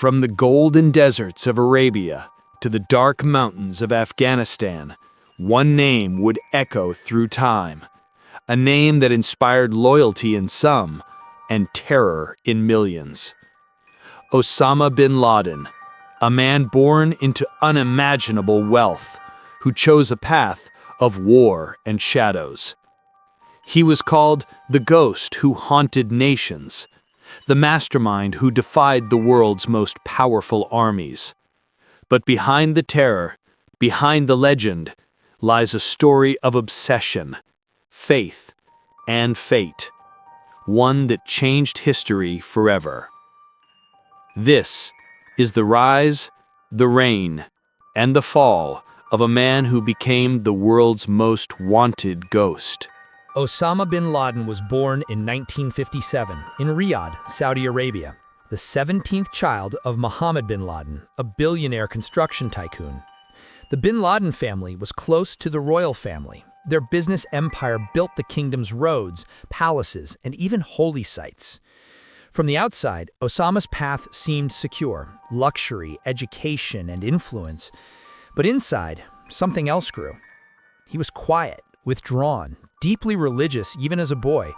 From the golden deserts of Arabia to the dark mountains of Afghanistan, one name would echo through time. A name that inspired loyalty in some and terror in millions. Osama bin Laden, a man born into unimaginable wealth, who chose a path of war and shadows. He was called the ghost who haunted nations, the mastermind who defied the world's most powerful armies. But behind the terror, behind the legend, lies a story of obsession, faith, and fate, one that changed history forever. This is the rise, the reign, and the fall of a man who became the world's most wanted ghost. Osama bin Laden was born in 1957 in Riyadh, Saudi Arabia, the 17th child of Mohammed bin Laden, a billionaire construction tycoon. The bin Laden family was close to the royal family. Their business empire built the kingdom's roads, palaces, and even holy sites. From the outside, Osama's path seemed secure: luxury, education, and influence. But inside, something else grew. He was quiet, withdrawn, deeply religious even as a boy.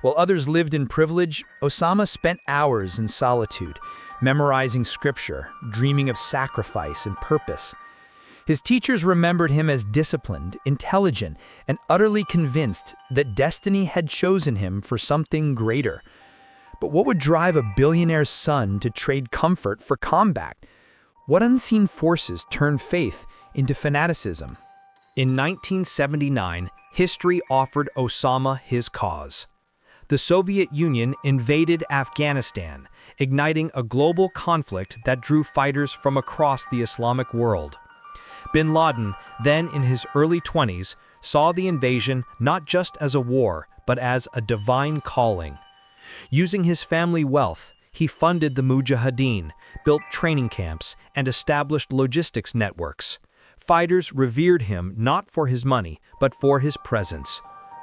While others lived in privilege, Osama spent hours in solitude, memorizing scripture, dreaming of sacrifice and purpose. His teachers remembered him as disciplined, intelligent, and utterly convinced that destiny had chosen him for something greater. But what would drive a billionaire's son to trade comfort for combat? What unseen forces turned faith into fanaticism? In 1979, history offered Osama his cause. The Soviet Union invaded Afghanistan, igniting a global conflict that drew fighters from across the Islamic world. Bin Laden, then in his early 20s, saw the invasion not just as a war, but as a divine calling. Using his family wealth, he funded the Mujahideen, built training camps, and established logistics networks. Fighters revered him not for his money, but for his presence.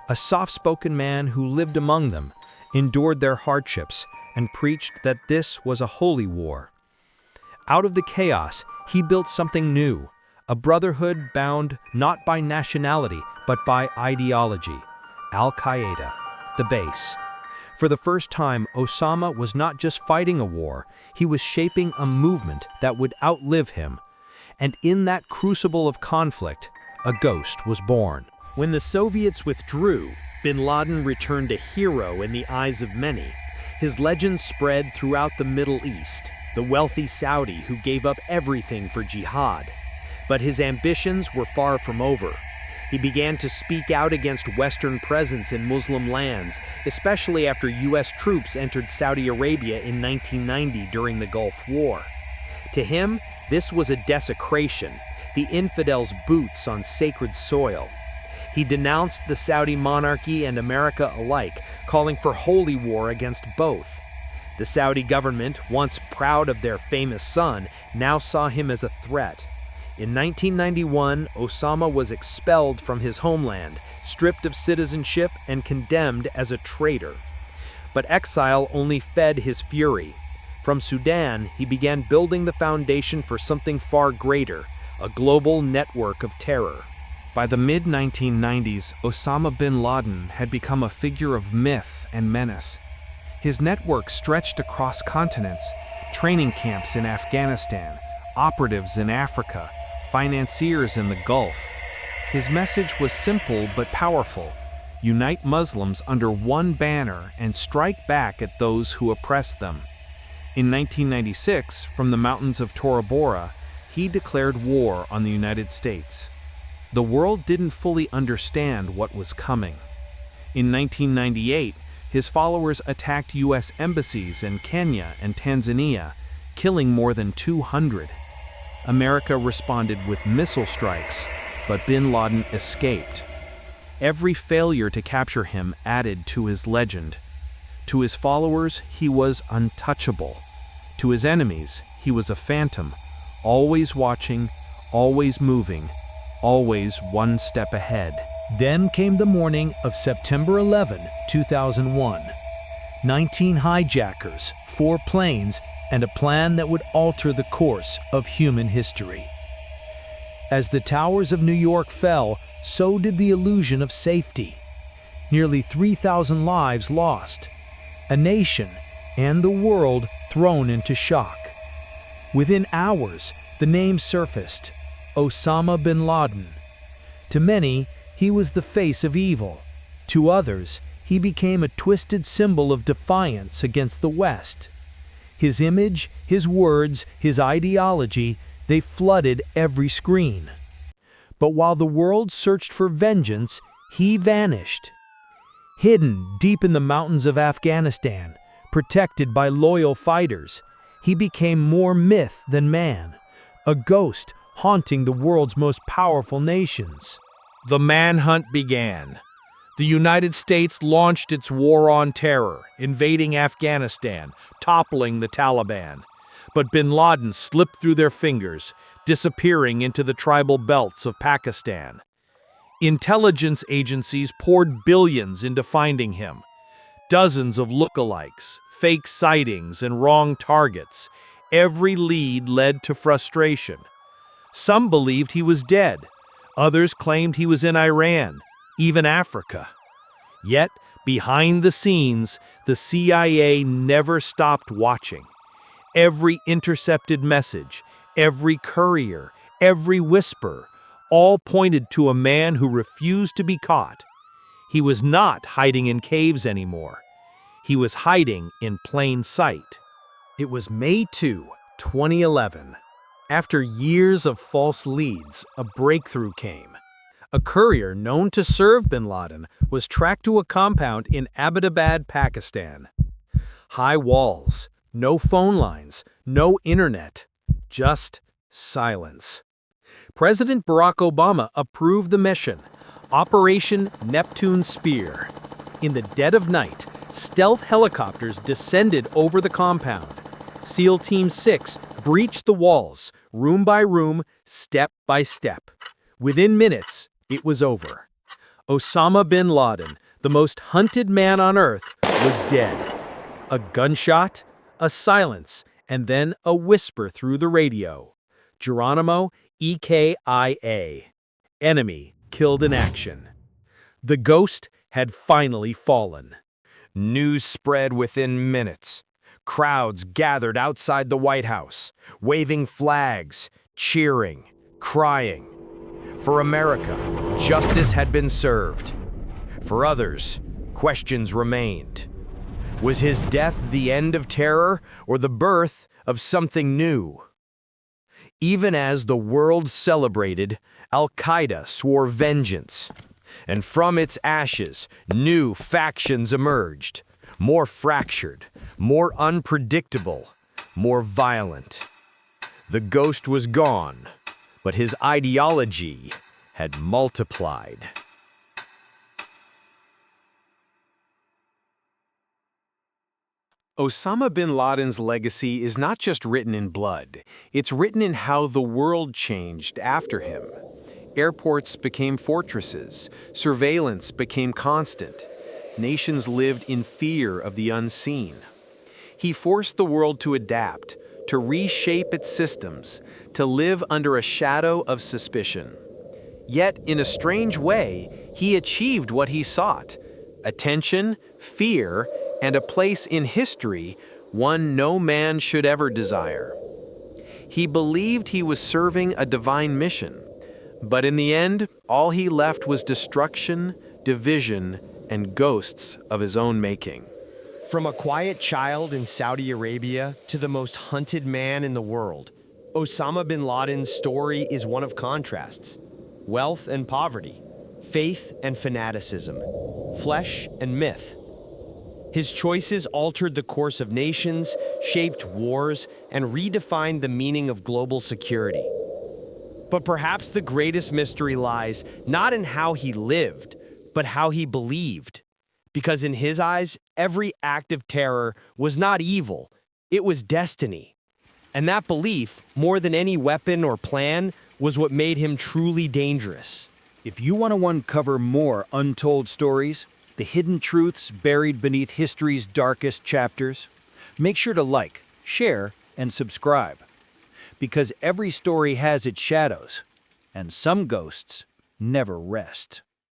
A soft-spoken man who lived among them, endured their hardships, and preached that this was a holy war. Out of the chaos, he built something new, a brotherhood bound not by nationality, but by ideology. Al-Qaeda, the base. For the first time, Osama was not just fighting a war, he was shaping a movement that would outlive him. And in that crucible of conflict, a ghost was born. When the Soviets withdrew, bin Laden returned a hero in the eyes of many. His legend spread throughout the Middle East, the wealthy Saudi who gave up everything for jihad. But his ambitions were far from over. He began to speak out against Western presence in Muslim lands, especially after U.S. troops entered Saudi Arabia in 1990 during the Gulf War. To him, this was a desecration, the infidels' boots on sacred soil. He denounced the Saudi monarchy and America alike, calling for holy war against both. The Saudi government, once proud of their famous son, now saw him as a threat. In 1991, Osama was expelled from his homeland, stripped of citizenship, and condemned as a traitor. But exile only fed his fury. From Sudan, he began building the foundation for something far greater, a global network of terror. By the mid-1990s, Osama bin Laden had become a figure of myth and menace. His network stretched across continents, training camps in Afghanistan, operatives in Africa, financiers in the Gulf. His message was simple but powerful: unite Muslims under one banner and strike back at those who oppress them. In 1996, from the mountains of Tora Bora, he declared war on the United States. The world didn't fully understand what was coming. In 1998, his followers attacked U.S. embassies in Kenya and Tanzania, killing more than 200. America responded with missile strikes, but bin Laden escaped. Every failure to capture him added to his legend. To his followers, he was untouchable. To his enemies, he was a phantom, always watching, always moving, always one step ahead. Then came the morning of September 11, 2001. 19 hijackers, 4 planes, and a plan that would alter the course of human history. As the towers of New York fell, so did the illusion of safety. Nearly 3,000 lives lost, a nation and the world thrown into shock. Within hours, the name surfaced: Osama bin Laden. To many, he was the face of evil. To others, he became a twisted symbol of defiance against the West. His image, his words, his ideology, they flooded every screen. But while the world searched for vengeance, he vanished. Hidden deep in the mountains of Afghanistan, protected by loyal fighters, he became more myth than man, a ghost haunting the world's most powerful nations. The manhunt began. The United States launched its war on terror, invading Afghanistan, toppling the Taliban. But bin Laden slipped through their fingers, disappearing into the tribal belts of Pakistan. Intelligence agencies poured billions into finding him. Dozens of lookalikes, fake sightings, and wrong targets. Every lead led to frustration. Some believed he was dead. Others claimed he was in Iran, even Africa. Yet, behind the scenes, the CIA never stopped watching. Every intercepted message, every courier, every whisper, all pointed to a man who refused to be caught. He was not hiding in caves anymore. He was hiding in plain sight. It was May 2, 2011. After years of false leads, a breakthrough came. A courier known to serve bin Laden was tracked to a compound in Abbottabad, Pakistan. High walls, no phone lines, no internet, just silence. President Barack Obama approved the mission, Operation Neptune Spear. In the dead of night, stealth helicopters descended over the compound. SEAL Team 6 breached the walls, room by room, step by step. Within minutes, it was over. Osama bin Laden, the most hunted man on earth, was dead. A gunshot, a silence, and then a whisper through the radio. Geronimo EKIA. Enemy killed in action. The ghost had finally fallen. News spread within minutes. Crowds gathered outside the White House, waving flags, cheering, crying. For America, justice had been served. For others, questions remained. Was his death the end of terror or the birth of something new? Even as the world celebrated, Al-Qaeda swore vengeance. And from its ashes, new factions emerged, more fractured, more unpredictable, more violent. The ghost was gone, but his ideology had multiplied. Osama bin Laden's legacy is not just written in blood, it's written in how the world changed after him. Airports became fortresses, surveillance became constant. Nations lived in fear of the unseen. He forced the world to adapt, to reshape its systems, to live under a shadow of suspicion. Yet, in a strange way, he achieved what he sought: attention, fear, and a place in history, one no man should ever desire. He believed he was serving a divine mission, but in the end, all he left was destruction, division, and ghosts of his own making. From a quiet child in Saudi Arabia to the most hunted man in the world, Osama bin Laden's story is one of contrasts: wealth and poverty, faith and fanaticism, flesh and myth. His choices altered the course of nations, shaped wars, and redefined the meaning of global security. But perhaps the greatest mystery lies not in how he lived, but how he believed. Because in his eyes, every act of terror was not evil, it was destiny. And that belief, more than any weapon or plan, was what made him truly dangerous. If you want to uncover more untold stories, the hidden truths buried beneath history's darkest chapters, make sure to like, share, and subscribe. Because every story has its shadows, and some ghosts never rest.